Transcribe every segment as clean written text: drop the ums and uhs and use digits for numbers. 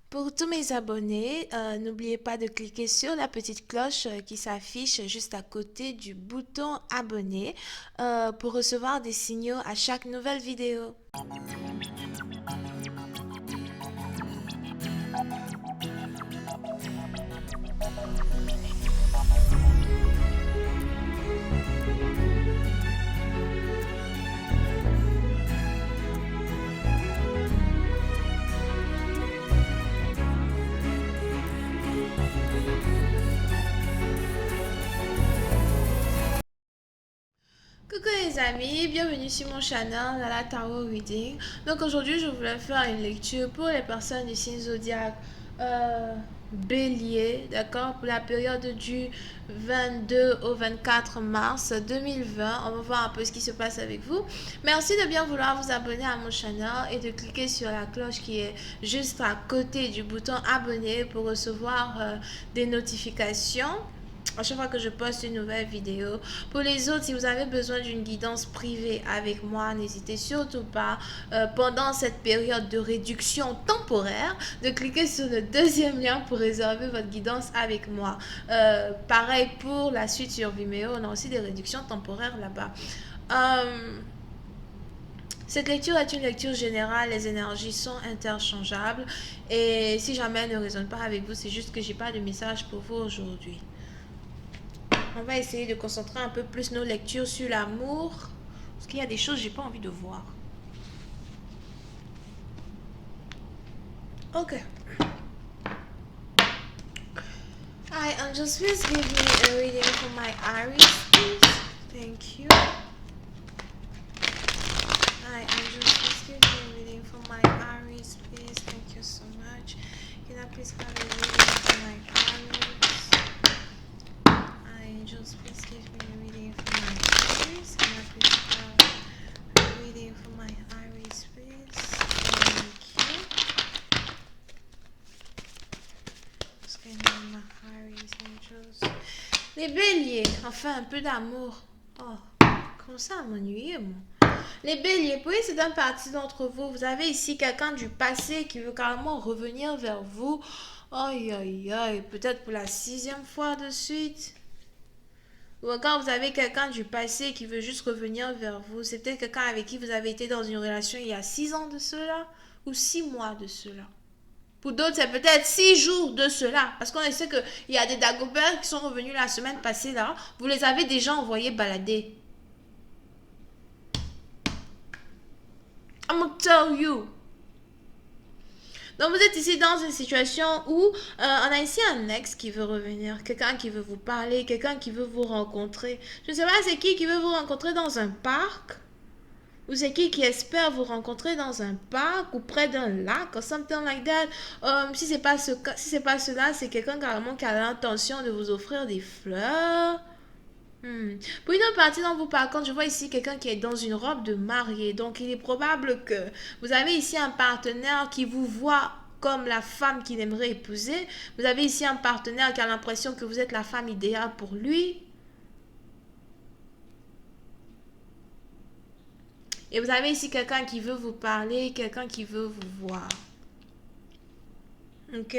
Pour tous mes abonnés, n'oubliez pas de cliquer sur la petite cloche qui s'affiche juste à côté du bouton abonner pour recevoir des signaux à chaque nouvelle vidéo. Coucou les amis, bienvenue sur mon channel Lala Tarot Reading. Donc aujourd'hui je voulais faire une lecture pour les personnes du signe zodiaque Bélier, d'accord, pour la période du 22 au 24 mars 2020. On va voir un peu ce qui se passe avec vous. Merci de bien vouloir vous abonner à mon channel et de cliquer sur la cloche qui est juste à côté du bouton abonner pour recevoir des notifications à chaque fois que je poste une nouvelle vidéo. Pour les autres, si vous avez besoin d'une guidance privée avec moi, n'hésitez surtout pas, pendant cette période de réduction temporaire, de cliquer sur le deuxième lien pour réserver votre guidance avec moi. Pareil pour la suite sur Vimeo, on a aussi des réductions temporaires là-bas. Cette lecture est une lecture générale, les énergies sont interchangeables et si jamais elle ne résonne pas avec vous, c'est juste que j'ai pas de message pour vous aujourd'hui. On va essayer de concentrer un peu plus nos lectures sur l'amour. Parce qu'il y a des choses que j'ai pas envie de voir. Ok. Hi, Angels, please give me a reading for my Aries, please. Thank you. Hi, Angels, please give me a reading for my Aries, please. Thank you so much. Can I please have a reading for my Aries? Hi, Angels, please give me a reading for my Aries. Can I please have a reading for my Aries, please? Thank you. What's going on, my Aries, Angels? Les béliers, enfin un peu d'amour. Oh, comment ça à m'ennuyer, moi. Les béliers, oui, c'est un parti d'entre vous. Vous avez ici quelqu'un du passé qui veut carrément revenir vers vous. Aïe, aïe, aïe, peut-être pour la 6e fois de suite. Ou encore vous avez quelqu'un du passé qui veut juste revenir vers vous. C'est peut-être quelqu'un avec qui vous avez été dans une relation il y a 6 ans de cela ou 6 mois de cela. Pour d'autres, c'est peut-être 6 jours de cela. Parce qu'on sait qu'il y a des Dagobert qui sont revenus la semaine passée là. Vous les avez déjà envoyés balader. I'm gonna tell you. Donc vous êtes ici dans une situation où on a ici un ex qui veut revenir, quelqu'un qui veut vous parler, quelqu'un qui veut vous rencontrer. Je ne sais pas c'est qui veut vous rencontrer dans un parc ou c'est qui espère vous rencontrer dans un parc ou près d'un lac ou something like that. Si c'est pas si c'est pas cela, c'est quelqu'un carrément qui a l'intention de vous offrir des fleurs. Pour une autre partie dans vous, par contre, je vois ici quelqu'un qui est dans une robe de mariée. Donc, il est probable que vous avez ici un partenaire qui vous voit comme la femme qu'il aimerait épouser. Vous avez ici un partenaire qui a l'impression que vous êtes la femme idéale pour lui. Et vous avez ici quelqu'un qui veut vous parler, quelqu'un qui veut vous voir. Ok?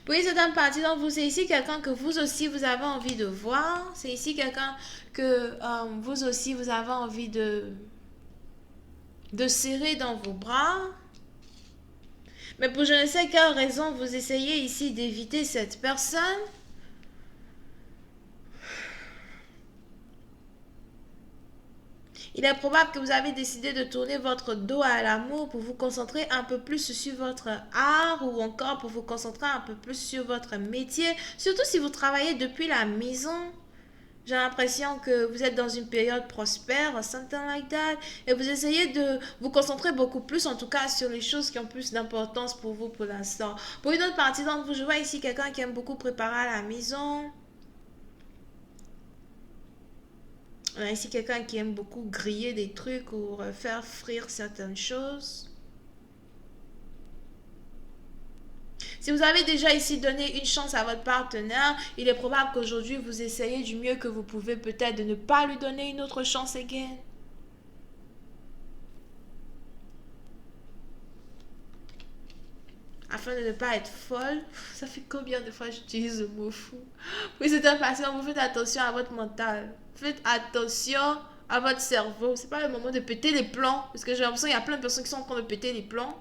Pour une certaine partie d'entre vous, c'est ici quelqu'un que vous aussi vous avez envie de voir. C'est ici quelqu'un que vous aussi vous avez envie de serrer dans vos bras. Mais pour je ne sais quelle raison, vous essayez ici d'éviter cette personne. Il est probable que vous avez décidé de tourner votre dos à l'amour pour vous concentrer un peu plus sur votre art ou encore pour vous concentrer un peu plus sur votre métier. Surtout si vous travaillez depuis la maison. J'ai l'impression que vous êtes dans une période prospère, something like that, et vous essayez de vous concentrer beaucoup plus, en tout cas, sur les choses qui ont plus d'importance pour vous pour l'instant. Pour une autre partie d'entre vous, je vois ici quelqu'un qui aime beaucoup préparer à la maison. On a ici quelqu'un qui aime beaucoup griller des trucs ou faire frire certaines choses. Si vous avez déjà ici donné une chance à votre partenaire, il est probable qu'aujourd'hui vous essayez du mieux que vous pouvez peut-être de ne pas lui donner une autre chance again. afin de ne pas être folle. Ça fait combien de fois j'utilise le mot fou? Oui, c'est un patient, vous faites attention à votre mental. Faites attention à votre cerveau. C'est pas le moment de péter les plombs. Parce que j'ai l'impression qu'il y a plein de personnes qui sont en train de péter les plombs.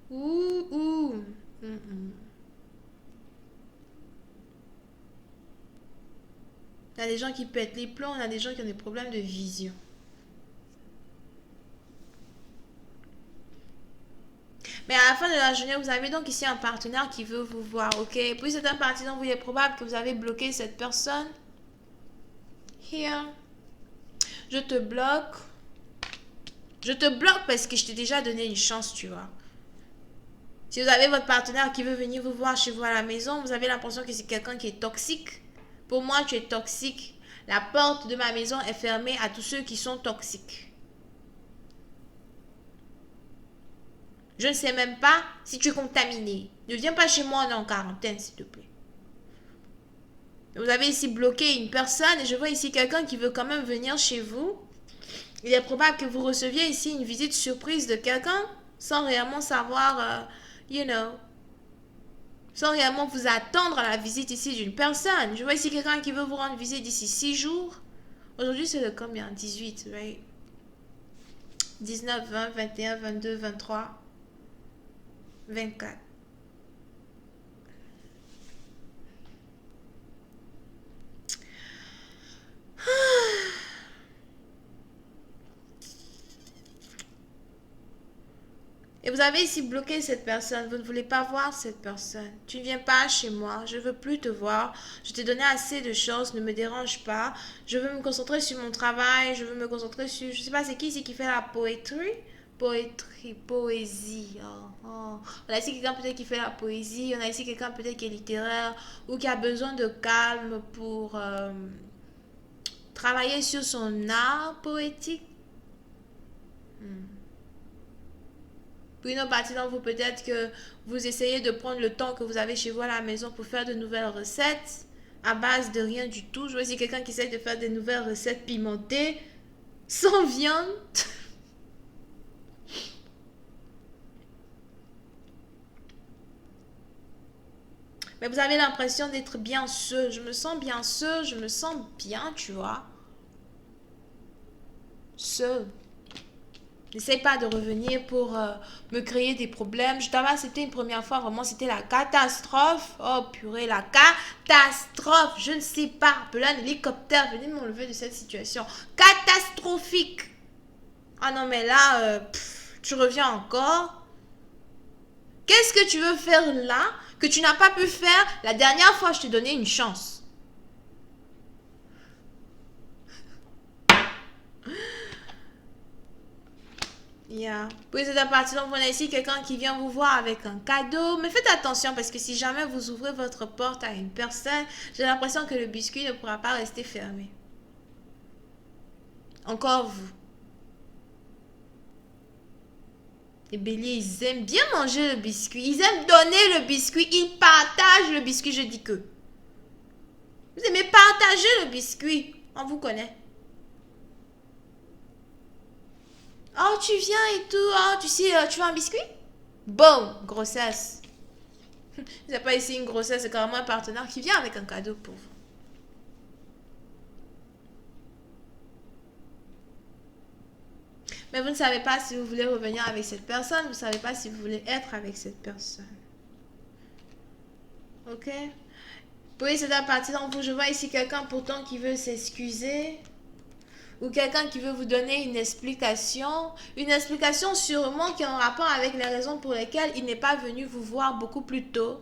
Ouh. Il y a des gens qui pètent les plombs, il y a des gens qui ont des problèmes de vision. Mais à la fin de la journée, vous avez donc ici un partenaire qui veut vous voir, ok? Puis c'est un partenaire, il est probable que vous avez bloqué cette personne. Here. Je te bloque. Je te bloque parce que je t'ai déjà donné une chance, tu vois. Si vous avez votre partenaire qui veut venir vous voir chez vous à la maison, vous avez l'impression que c'est quelqu'un qui est toxique. Pour moi, tu es toxique. La porte de ma maison est fermée à tous ceux qui sont toxiques. Je ne sais même pas si tu es contaminé. Ne viens pas chez moi, on est en quarantaine, s'il te plaît. Vous avez ici bloqué une personne et je vois ici quelqu'un qui veut quand même venir chez vous. Il est probable que vous receviez ici une visite surprise de quelqu'un sans réellement savoir, sans réellement vous attendre à la visite ici d'une personne. Je vois ici quelqu'un qui veut vous rendre visite d'ici 6 jours. Aujourd'hui, c'est le combien? 18, right? 19, 20, 21, 22, 23, 24. Et vous avez ici bloqué cette personne. Vous ne voulez pas voir cette personne. Tu ne viens pas chez moi. Je ne veux plus te voir. Je t'ai donné assez de choses. Ne me dérange pas. Je veux me concentrer sur mon travail. Je veux me concentrer sur... Je ne sais pas, c'est qui ici qui fait la poétrie? Poésie. On a ici quelqu'un peut-être qui fait la poésie. On a ici quelqu'un peut-être qui est littéraire ou qui a besoin de calme pour travailler sur son art poétique. Puis une autre partie d'entre vous, peut-être que vous essayez de prendre le temps que vous avez chez vous à la maison pour faire de nouvelles recettes à base de rien du tout. Je vois ici quelqu'un qui essaie de faire des nouvelles recettes pimentées sans viande. Mais vous avez l'impression d'être bien seul. Je me sens bien seul, je me sens bien, tu vois. Seul. N'essaye pas de revenir pour me créer des problèmes. Je t'avais accepté une première fois, vraiment, c'était la catastrophe. Oh purée, la catastrophe. Je ne sais pas. Appelez un hélicoptère, venez m'enlever de cette situation. Catastrophique. Ah non, mais là, tu reviens encore. Qu'est-ce que tu veux faire là que tu n'as pas pu faire la dernière fois je t'ai donné une chance? Yeah. Puis c'est à partir donc on a ici quelqu'un qui vient vous voir avec un cadeau. Mais faites attention parce que si jamais vous ouvrez votre porte à une personne, j'ai l'impression que le biscuit ne pourra pas rester fermé. Encore vous. Les béliers, ils aiment bien manger le biscuit. Ils aiment donner le biscuit. Ils partagent le biscuit, je dis que. Vous aimez partager le biscuit. On vous connaît. Oh, tu viens et tout. Oh, tu sais, tu veux un biscuit? Bon, grossesse. Il n'y a pas ici une grossesse, c'est carrément un partenaire qui vient avec un cadeau pour vous. Mais vous ne savez pas si vous voulez revenir avec cette personne. Vous ne savez pas si vous voulez être avec cette personne. Ok? Puis c'est à partir d'entre vous. Je vois ici quelqu'un pourtant qui veut s'excuser. Ou quelqu'un qui veut vous donner une explication sûrement qui est en rapport avec les raisons pour lesquelles il n'est pas venu vous voir beaucoup plus tôt.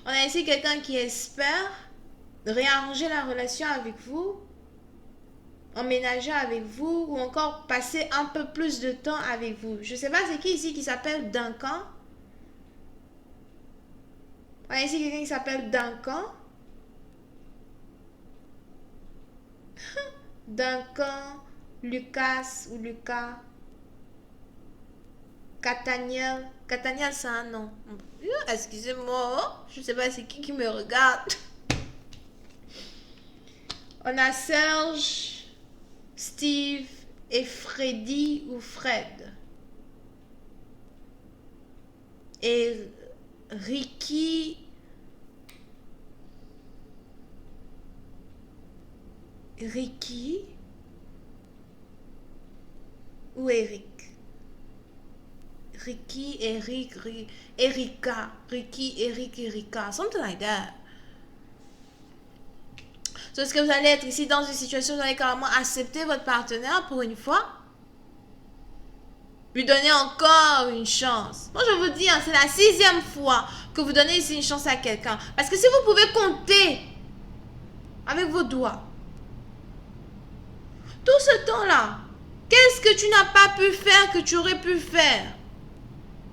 On a ici quelqu'un qui espère réarranger la relation avec vous, emménager avec vous ou encore passer un peu plus de temps avec vous. Je ne sais pas c'est qui ici qui s'appelle Duncan. On a ici quelqu'un qui s'appelle Duncan. Duncan, Lucas ou Lucas. Cataniel. Cataniel, c'est un nom. Excusez-moi, je ne sais pas c'est qui me regarde. On a Serge. Steve et Freddy ou Fred. Et Ricky. Ricky ou Eric. Ricky, Eric, Erika. Ricky, Eric, Erika. Something like that. So, est-ce que vous allez être ici dans une situation où vous allez carrément accepter votre partenaire pour une fois? Lui donner encore une chance. Moi, je vous dis, hein, c'est la 6e fois que vous donnez ici une chance à quelqu'un. Parce que si vous pouvez compter avec vos doigts, tout ce temps-là, qu'est-ce que tu n'as pas pu faire que tu aurais pu faire?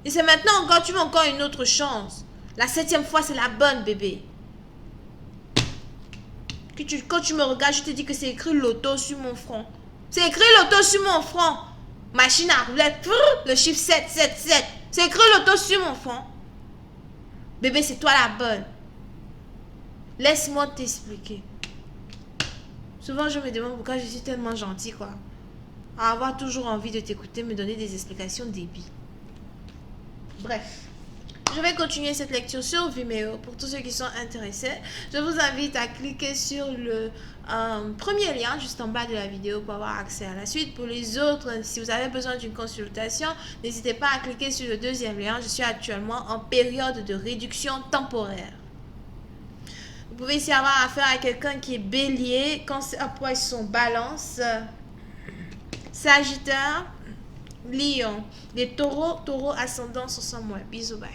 Et c'est maintenant encore, tu veux encore une autre chance. La 7e fois, c'est la bonne, bébé. Quand tu me regardes, je te dis que c'est écrit loto sur mon front. C'est écrit loto sur mon front. Machine à roulette, le chiffre 777. C'est écrit loto sur mon front. Bébé, c'est toi la bonne. Laisse-moi t'expliquer. Souvent, je me demande pourquoi je suis tellement gentille, quoi. À avoir toujours envie de t'écouter, me donner des explications débiles. Bref. Je vais continuer cette lecture sur Vimeo pour tous ceux qui sont intéressés. Je vous invite à cliquer sur le premier lien juste en bas de la vidéo pour avoir accès à la suite. Pour les autres, si vous avez besoin d'une consultation, n'hésitez pas à cliquer sur le 2e lien. Je suis actuellement en période de réduction temporaire. Vous pouvez ici avoir affaire à quelqu'un qui est bélier, cancer, poisson, balance, sagittaire, lion. Les taureaux ascendant sont sans moi. Bisous, bye.